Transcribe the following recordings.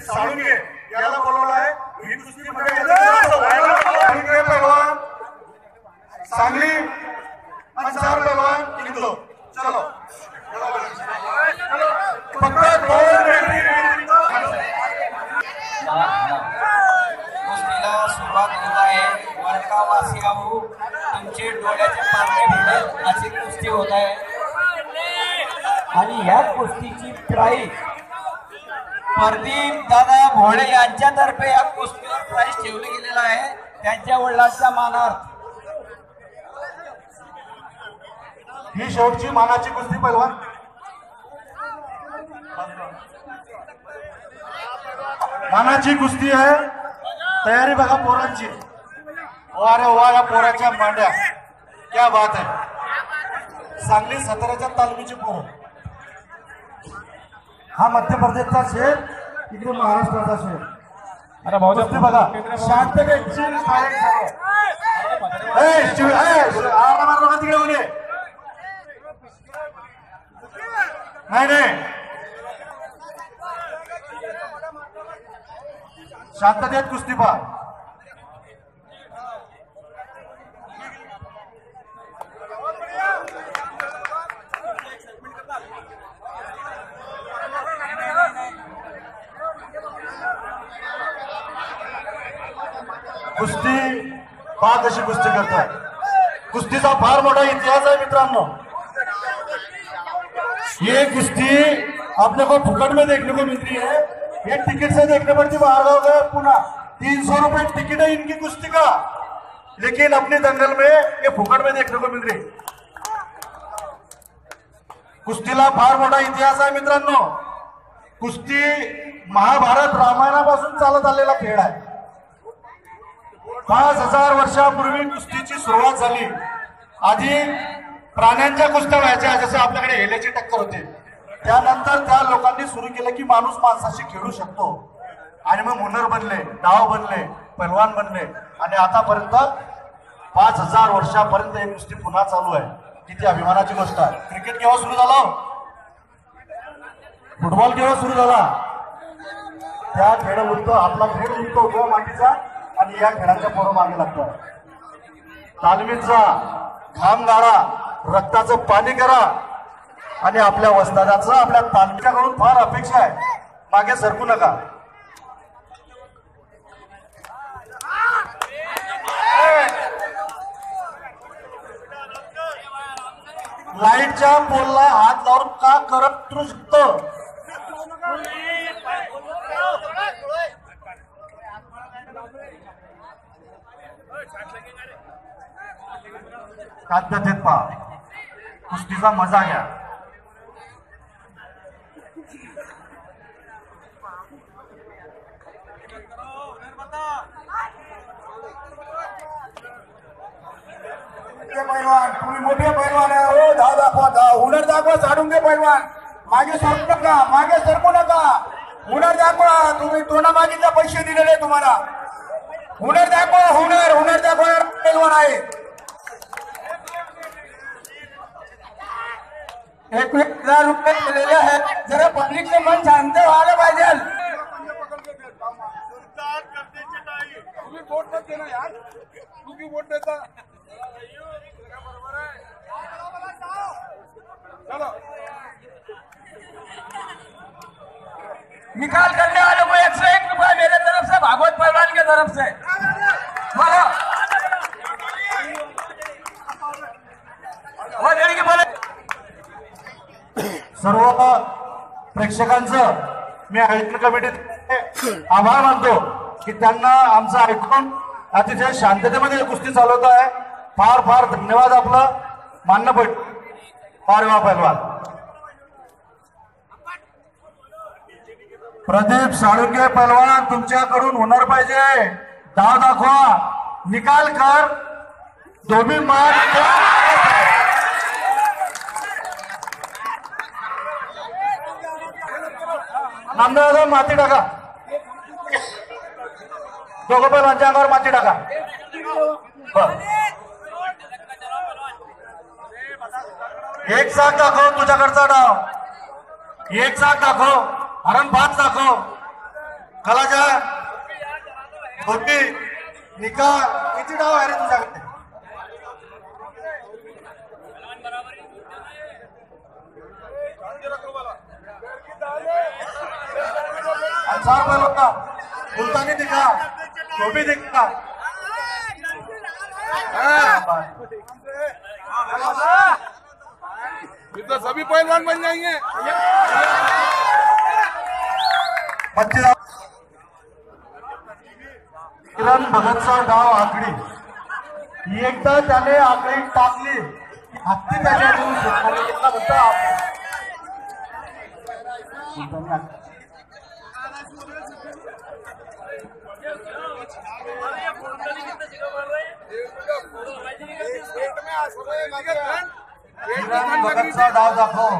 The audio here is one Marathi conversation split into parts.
साळुंके याला बोलवलं आहे. ही कुस्तीमध्ये पहलवान सांगली अंसार पहलवान इंदो. चलो फक्त 2 मिनिट कुस्तीला सुरुवात होत आहे. वरकावासियाहू तुमचे डोळ्याचे पारणे भिडत अशी कुस्ती होत आहे आणि या कुस्तीची प्राईज प्रदीप दादा भोळे यांच्यातर्फे या कुस्तीवर प्राईज ठेवले गेलेला आहे त्यांच्या वडिलांच्या मानार्थ. ही शेवटची मानाची कुस्ती पहलवान. मानाची कुस्ती आहे. तयारी बघा पोरांची. अरे वा या पोराच्या मांड्या क्या बात आहे. सांगली 17च्या तालमीची पोरं. हा मध्य प्रदेशचा शेर इकडे महाराष्ट्राचा शेर. अरे भाऊ बघा शांत तिकडे होणे नाही नाही शांततेत कुस्ती पहा. कुस्ती पहा कशी कुस्ती करताय. कुस्तीचा फार मोठा इतिहास है मित्रांनो. ये कुश्ती अपने को फुकट में देखने को मिलती है. ये टिकट से देखने पड़ती बाहर गाँव गए पुनः 300 रुपए टिकट है इनकी कुश्ती का. लेकिन अपने दंगल में ये फुकट में देखने को मिल रही. कुस्तीला फार मोठा इतिहास आहे मित्रांनो. कुस्ती महाभारत रामायणापासून चालत आलेला खेळ आहे. 5000 वर्षापूर्वी कुस्तीची सुरुवात झाली. आधी प्राण्यांच्या कुस्त्या व्हायच्या जसे आपल्याकडे हेल्याची टक्कर होते. त्यानंतर त्या लोकांनी सुरू केलं की माणूस माणसाशी खेळू शकतो आणि मग हुनर बनले, डाव बनले, पैलवान बनले आणि आतापर्यंत 5000 वर्षापर्यंत ही कुस्ती पुन्हा चालू आहे. किती अभिमानाची गोष्ट आहे. क्रिकेट केव्हा सुरू झाला, फुटबॉल केव्हा सुरू झाला, त्या खेळ उलटो आपला खेळ उलटो उभ्या मातीचा आणि या खेळाच्या पोरं मागे लागतो. तालमीचा घाम गाळा, रक्ताचं पाणी करा आणि आपल्या वस्तादाचं आपल्या तालमीच्याकडून फार अपेक्षा आहे. मागे सरकू नका. लाईटच्या पोलला हात लावून का करत शकतो. खाद्यतेत पहा. कुस्तीचा मजा घ्या. पैलवान तुम्ही मोठे पैलवान आहे. हो धाव दाखवा, धाव हुनर दाखवा. झाडून घे पैलवान. मागे सरकू नका, मागे सरकू नका. हुनर दाखवा. तुम्ही तोंडा मागीचे पैसे दिलेले तुम्हाला. हुनर दाखवा, हुनर हुनर दाखवा. पैलवान आहे. 1000 रुपये दिलेले आहेत. जरा पब्लिकचे मन शांत व्हायला पाहिजे. तुम्ही वोट मत देना यार. तुम्ही वोट देता. चलो निकाल करने वालों को 101 रुपए मेरे तरफ से, भागवत पहलवान के तरफ से. बोलो वो लड़की बोले. सर्व प्रेक्षकांचं मी आयोजन कमिटीत आभार मानतो की त्यांना आमचं ऐकून अतिशय शांततेमध्ये कुस्ती चालवत आहे. फार फार धन्यवाद. आपलं मानणं पड. फार वा पहलवान प्रदीप साळुंके पहलवान तुमच्याकडून होणार पाहिजे. धाव दाखवा, निकाल कर, दोन्ही मार. नामदादा माती टाका. दोघं पहिलवानच्या अंगावर माती टाका. बर, एक साथ दाखव तुझ्याकडचा डाव. एक साथ दाखव. हरण 5 दाखव. कलाजा गोटी निकाल. किती डाव आहे रे तुझ्याकडे? अच्छा पहिलवान मुलतानी दिखा, टोपी दिखा. तो सभी पहलवान बन जाएंगे. 25 किरण भगतचा डाव आकडी. एकदा त्याने आकडी टाकली हत्ती त्याच्याकडून घेतला म्हणता. किरण भगतचा डाव दाखव.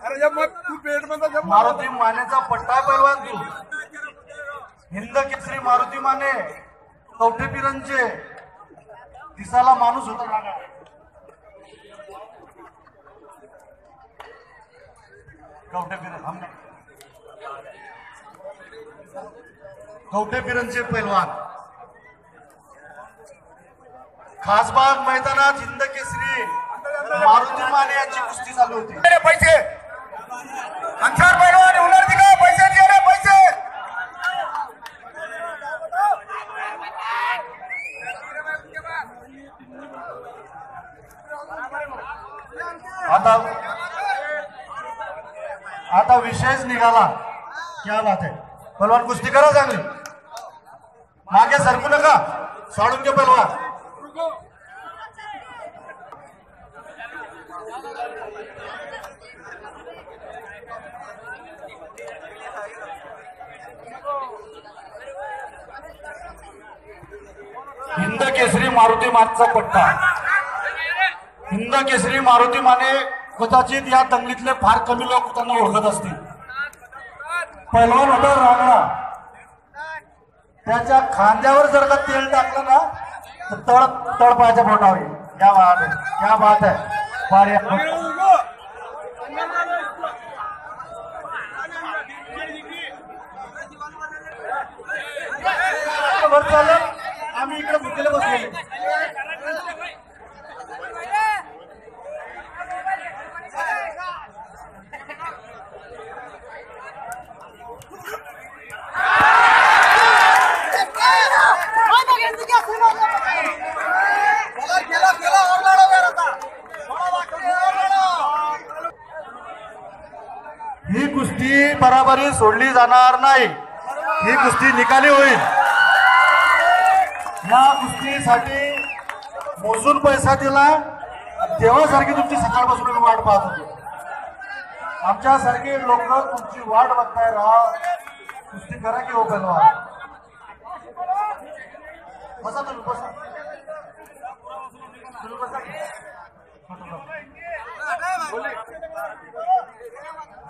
अरे जब मत तू पेट में था जब मारुती मानेचा पट्टा पैलवान तू. हिंद केसरी मारुती माने कवठेपिरंचे दिसाला माणूस होता ना. कवठेपिरंचे पैलवान खासबाग मैदानात हिंद केसरी मारुती माने यांची कुस्ती चालू होती. पैसे अंचार पैलवान उलर दिखा. पैसे दिए रे पैसे. आता विषयच निघाला. क्या बात आहे. पहलवान कुस्ती करा चांगली. मागे सरकू नका. सोडून घे पहलवान. हिंद केसरी मारुती मानेचा पट्टा. हिंद केसरी मारुती माने कदाचित या दंगलीतले फार कमी लोक त्यांना ओळखत असतील. पहिलवान होता रांगणा. त्याच्या खांद्यावर जर का तेल टाकलं ना तर तळपायाच्या बोटावर येईल. क्या बात आहे. क्या बात आहे. वर चाललं. आम्ही इकडे बुद्धीला बसलेले. ही कुस्ती बराबरी सोडली जाणार नाही. ही कुस्ती निकाली होईल. या कुस्तीसाठी मोजून पैसा दिला. देवासारखी तुमची सकाळपासून वाट पाहत होतो. आमच्यासारखे लोक तुमची वाट बघताय. राहा कुस्ती करा की हो पहिलवान. बसा तुम्ही बसा. तुम्ही बसा.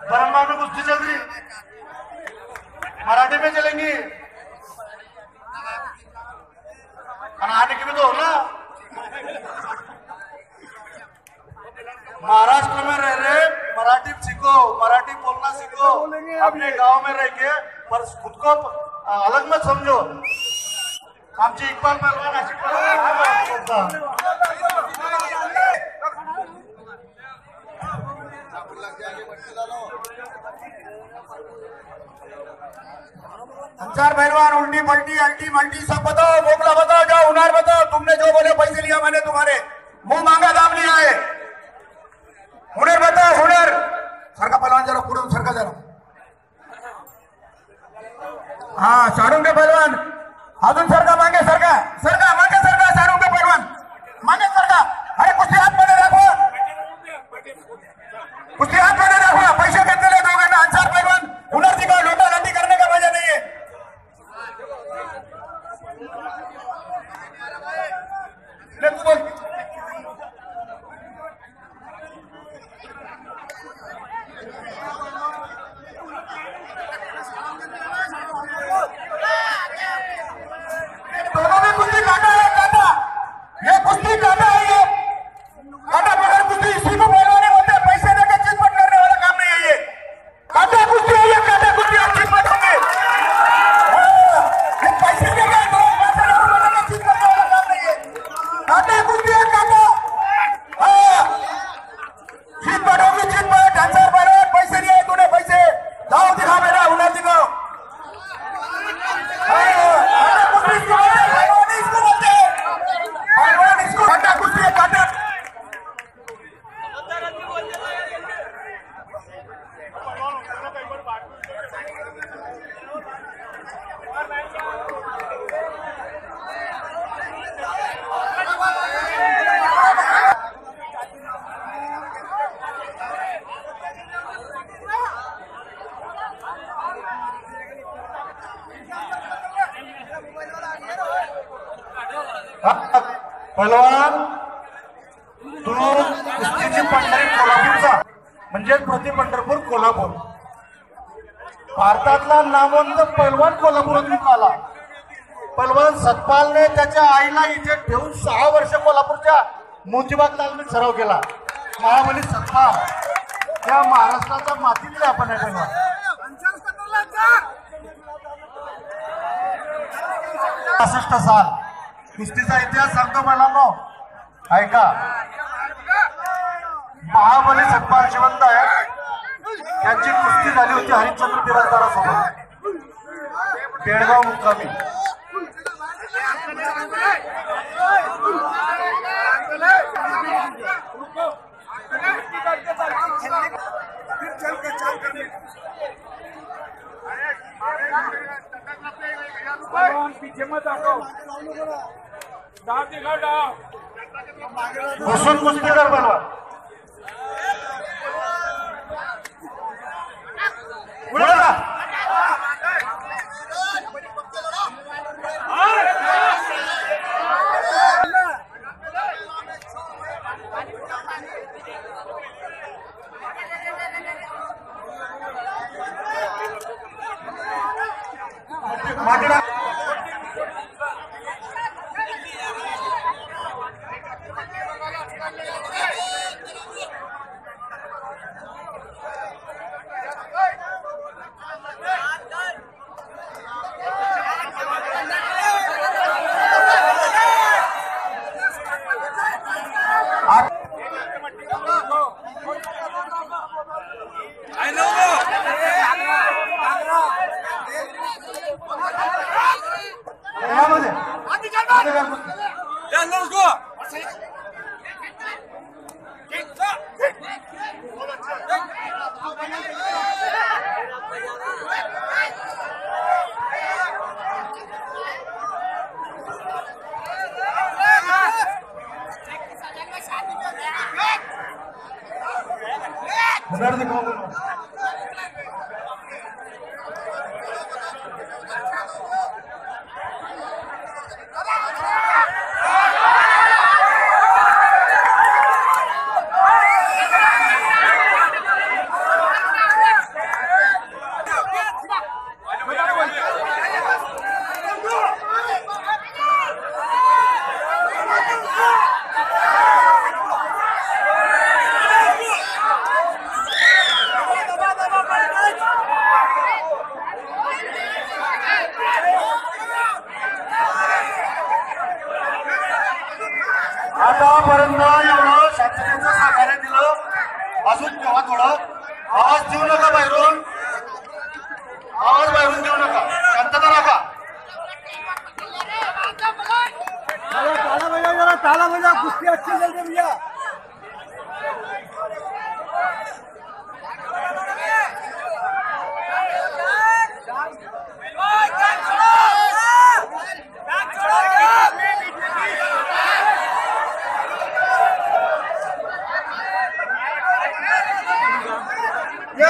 बरम्मा में कुश्ती चल रही. मराठी में चलेंगी. आने की भी तो हो ना. महाराष्ट्र में रह रहे मराठी सीखो. मराठी बोलना सीखो. अपने गांव में रह के पर खुद को अलग मत समझो. आमची इक्बाल पहलवान अशी अंचार पहलवान उल्टी पलटी अल्टी मल्टी सब बताओ. बोकला बताओ. जाओ हुनर बताओ. तुमने जो बोले पैसे लिया मैंने तुम्हारे. मुंह मांगा दाम लिया है. हुनर बताओ. हुनर. सरका पहलवान जरा पुढे सरका जरा. हाँ साड़ून के पहलवान अजून सरका. मागे सरका. सरका मागे सरका. साड़ून के पहलवान मागे सरका. अरे कुस्ती हातमध्ये दाखवा. कुस्ती हातमध्ये दाखवा. पैसे घेतलेले दोघांना. अंचार पहलवान हुनर दिखा. लोटा लाटी करने का मजा नहीं है. पहलवान तू कुस्तीची पंढरी कोल्हापूरचा म्हणजे प्रति पंढरपूर कोल्हापूर भारतातला नामवंत पहलवान कोल्हापूरातून आला. पहलवान सतपालने त्याच्या आईला इथे ठेवून 6 वर्ष कोल्हापूरच्या मोतीबाग तालमीत सराव केला. महाबली सतपाल त्या महाराष्ट्राच्या मातीतले आपण आहे. पहलवान 65 साल कुस्तीचा इतिहास सांगतो मला नो ऐका. महाबली सतपाल जिवंत आहे. त्यांची कुस्ती झाली होती हरिश्चंद्र बिराजदारासोबत बेळगाव मुक्कामी. पीछे मत आओ डाव दिखा डाव बसून कुस्ती कर पहलवान. पुढे जा. मागडा आतापर्यंत एवढं शांततेचं सहकार्य दिलं. अजून तेव्हा थोडं आवाज देऊ नका बाहेरून. आवाज बाहेरून देऊ नका. शांतता राखा. ताला बजा कुस्ती अच्छी चल रही भैया. ये